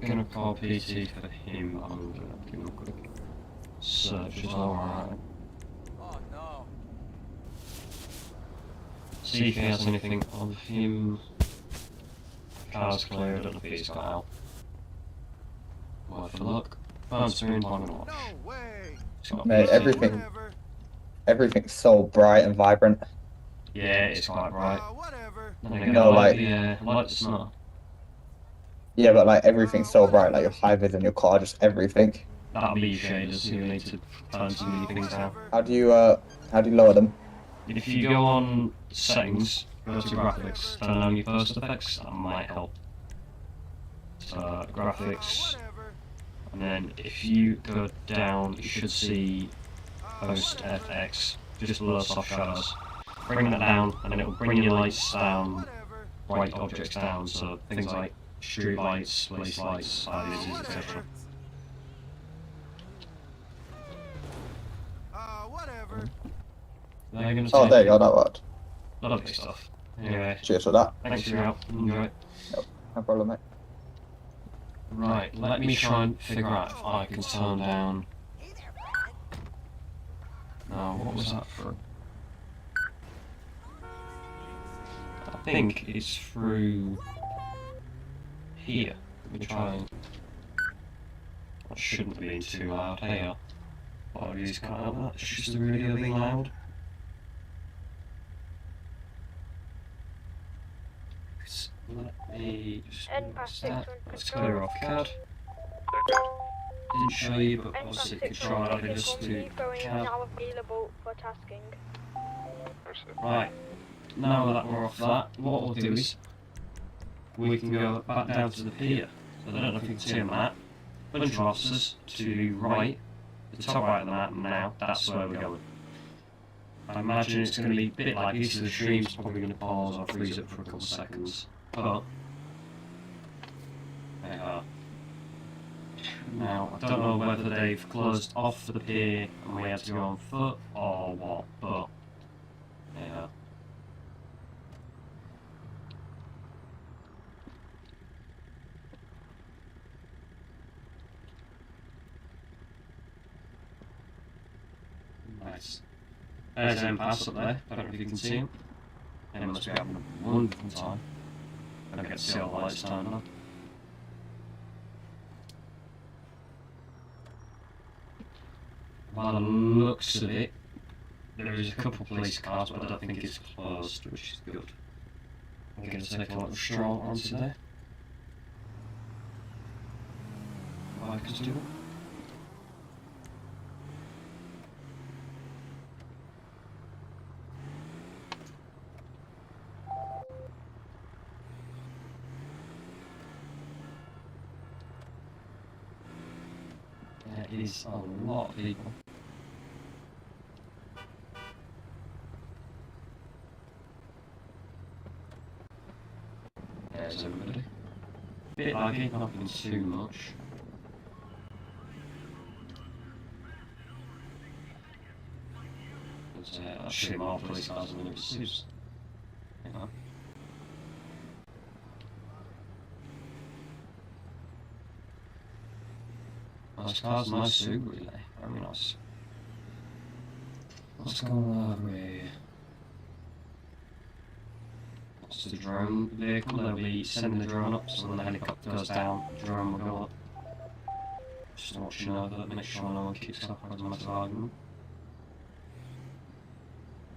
I'm gonna call PT for him, I'm gonna give him a quick search as well, alright. Oh no. See if he has anything on him. Car's clear, I don't know if he's got out. Worth a look. Phone screen, bottom and watch. No way. Mate, everything's so bright and vibrant. Yeah, it's quite bright. Whatever. No, like light the smart. Yeah, but like everything's so bright, like your high vis in your car, just everything. That'll be shaders, you need to turn some of these things down. How do you lower them? If you go on settings, go to graphics, turn on your first effects, that might help. So graphics, and then if you go down, you should see post FX, just below soft shadows. Bring that down, and it'll bring your lights down, bright objects down, so things like street lights, police lights, fire visors, etc. They're gonna Oh, take there you go, that worked. lovely stuff. Anyway, Cheers for that. thanks for your help. Enjoy. Nope, no problem, mate. Right, let me try and figure out if I can turn down. Now, what was that for? I think it's through here. Let me try and. That shouldn't have been too loud. Hey, apologies, can't help that. It's just the radio being loud. Let me just let's clear off CAD. Didn't show you, but obviously could try and add us to CAD. now available for tasking. Right, now that we're off that, what we'll do is we can go back down to the pier. So I don't know if you can see on the map. Bunch of officers to right, the top right of the map now, that's where we're going. I imagine it's going to be a bit like this, so the stream's probably going to pause or freeze up for a couple of seconds. But they are. Now, I don't know whether they've closed off the pier and we have to go on foot or what, but they are. Nice. There's Pass up there, I don't know if you can see him. They must be having a wonderful time. I don't get to see all the lights turned on. By the looks of it, there is a couple of police cars, but I don't think it's closed, which is good. I'm going to take a little stroll onto there. Bikers do it. There is a lot of people. There's everybody. Bit laggy, nothing too much. There's actually more police cars than there was suits. You know. Nice cars, nice suit, really. Very nice. Let's go over here. That's the drone vehicle. They'll be sending the drone up, so when the helicopter goes down, the drone will go up. Just watching over, make sure no one kicks off as a matter of argument.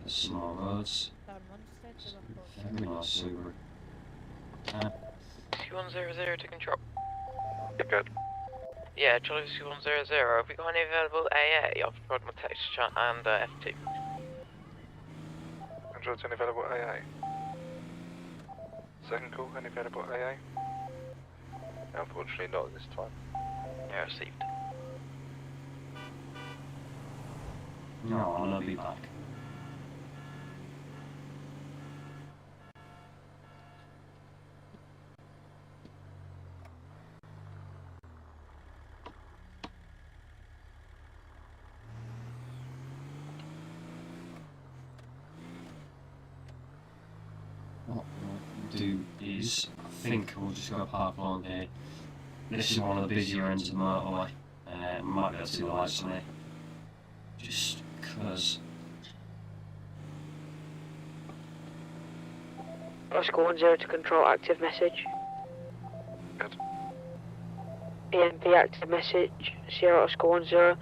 There's some more roads. Very nice Subaru. C100 to control. Good. Yeah, Charlie C100, have we got any available AA? I've tried my text chat and FT. Control to any available AA. Second call, any available AA? Unfortunately not this time. Yeah, received. No, I'll be back. What we'll do is, I think we'll just go park along here. This is one of the busier ends of the motorway. Might be able to see the lights on here. Just because. Oscar 10 to control, active message. Good. PMP active message, Sierra Oscar 10.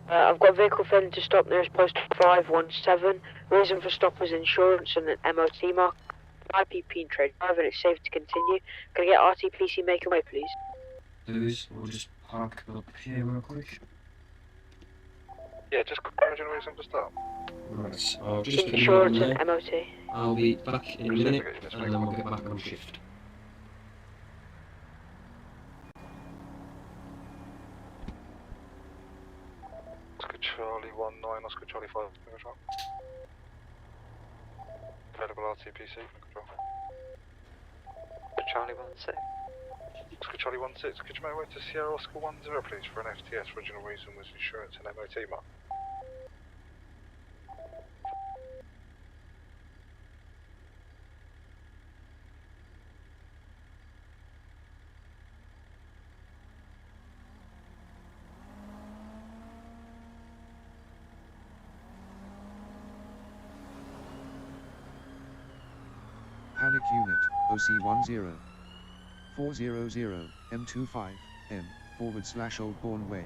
I've got a vehicle failing to stop nearest post 517. Reason for stop was insurance and an MOT mark. IPP trade driver and it's safe to continue. Can I get RTPC make away, please? Do this, we'll just park up here real quick. Yeah, just urgent reason to stop. Right, I'll just put you on Insurance there. and MOT. I'll be back in a minute, and then we'll get back on shift. Oscar Charlie 19, Oscar Charlie 5 from control. Available RTPC from control. Charlie 1-6. Oscar Charlie 1-6, could you make way to Sierra Oscar 1-0 please for an FTS? Original reason was insurance and MOT mark. Panic Unit, OC10. 400, M25, N, / Old Bourne Way.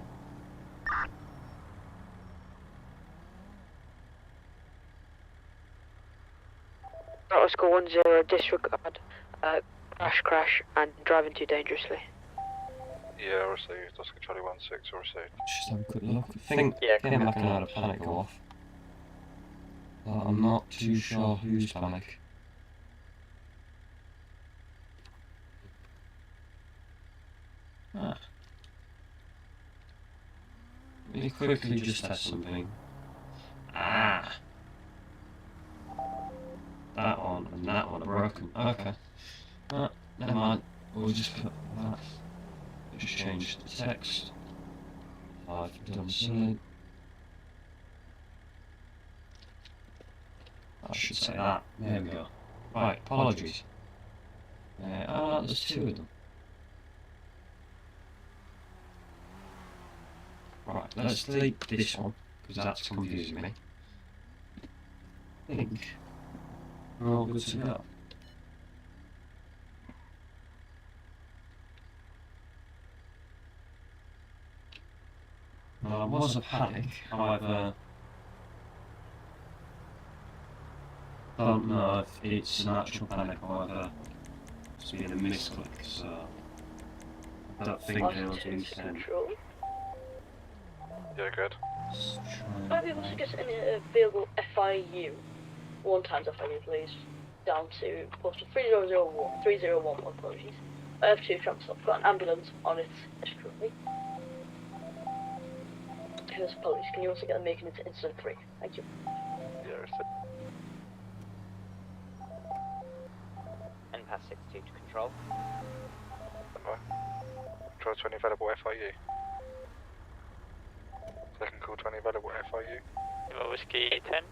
Oscar 10, disregard, crash, and driving too dangerously. Yeah, received. Oscar Charlie 1-6, received. Just have a quick look. I think came back and had a panic go off. But I'm not too sure whose panic. Ah. Let me quickly just test something. Ah! That one and that one are broken. Okay. Never mind. We'll just put that. Just change the text. I've done something. I should say that. There we go. Right, apologies. There's two of them. Right, let's delete this one, because that's confusing me. I think we're all good to go. Well, there was a panic, however, I don't know if it's an actual panic, however, it's been a misclick, so I don't think they'll do Central. Yeah, good. Might be able to get any available FIU, 1 times FIU please, down to postal 301, apologies. I have 2 tramps up, got an ambulance on it currently. Here's police, can you also get them making it to incident 3? Thank you. Yeah, And pass 62 to control. Control 20 available FIU. Second call 20 available FIU. Lima Whiskey 10.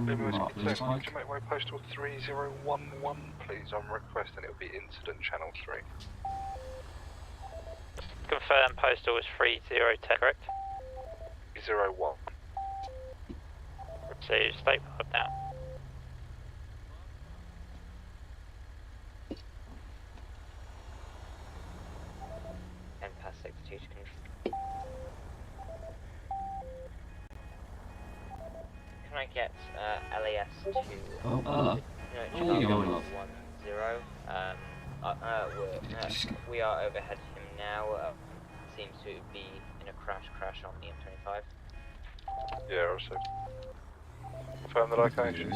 Lima Whiskey 10, could you make way postal 3011 please? I'm requesting it will be incident channel 3. Confirm postal was 3010, correct? 01. Received, state pub now. And pass 62 to control. Can I get LAS to Oh, hello. Charlie You're going off. 10? We are overhead him now. Seems to be in a crash on the M25. Yeah, received. Confirm the location.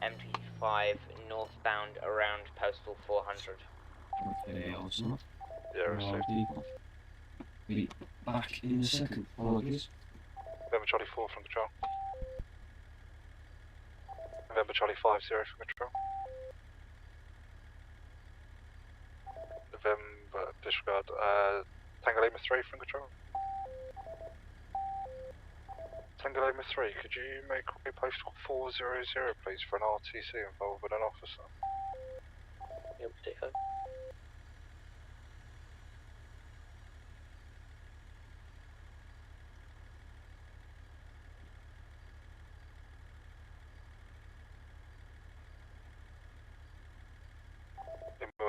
M25 northbound around postal 400. Okay, awesome. Yeah, received. Be back in a second. Apologies. November Charlie 4 from control. November Charlie 50 from control. November, disregard, Tango Lima 3 from control. Tango Lima 3, could you make way postal 400 please for an RTC involved with an officer? Yeah, we'll take home.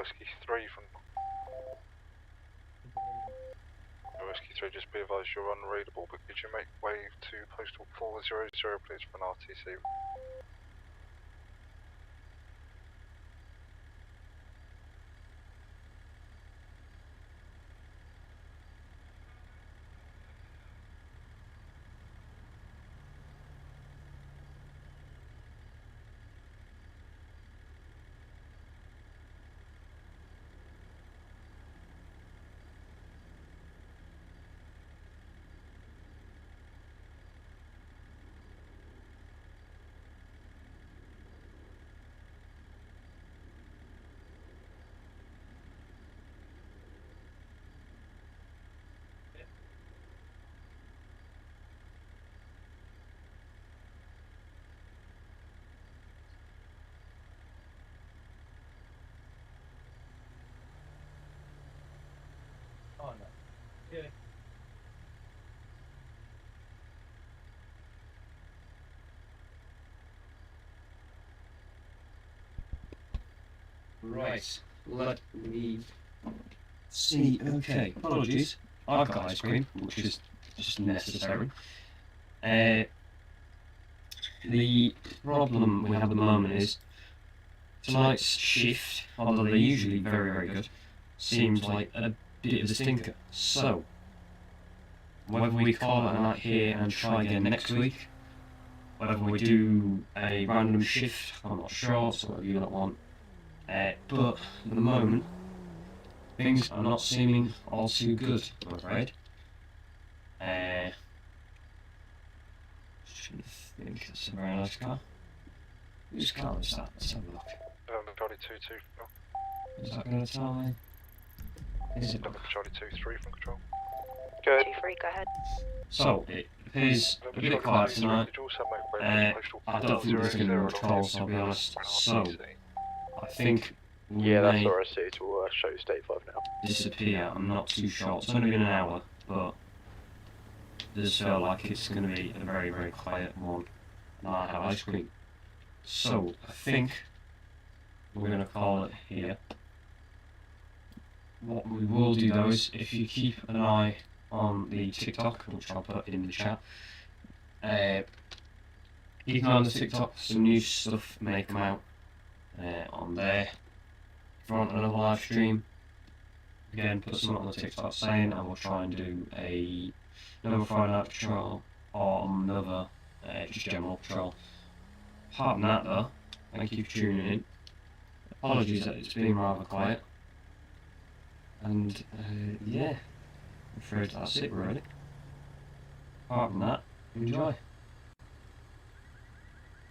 Whiskey 3 from Whiskey 3, just be advised you're unreadable, but could you make way to postal 400 please for an RTC? Right, let me see. Okay, apologies. I've got ice cream, which is just necessary. The problem we have at the moment is tonight's shift, although they're usually very, very good, seems like a bit of a stinker. So, whether we call it a night here and try again next week, whether we do a random shift, I'm not sure, so whatever you lot want. But at the moment, things are not seeming all too good, I'm afraid. Shouldn't think that's a very nice car. Whose car is that? Let's have a look. Charlie 2-2. Is that going to tell me? Is it? Charlie 2-3 from control. Good. 2-3, go ahead. So, it appears a bit quiet tonight. I don't think there's going to be much calls, I'll be honest. So, I think we that's may RSC to show you state 5 now. disappear. I'm not too sure. It's only been an hour, but it does feel like it's going to be a very, very quiet one. And I have ice cream. So, I think we're going to call it here. What we will do though is, if you keep an eye on the TikTok, which I'll put in the chat, keep an eye on the TikTok, some new stuff may come out on there. If you want another live stream, again, put something on the TikTok saying, and we'll try and do another Friday night patrol, or another just general patrol. Apart from that though, thank you for tuning in. Apologies that it's been rather quiet. And yeah, I'm afraid that's it really. Apart from that, enjoy.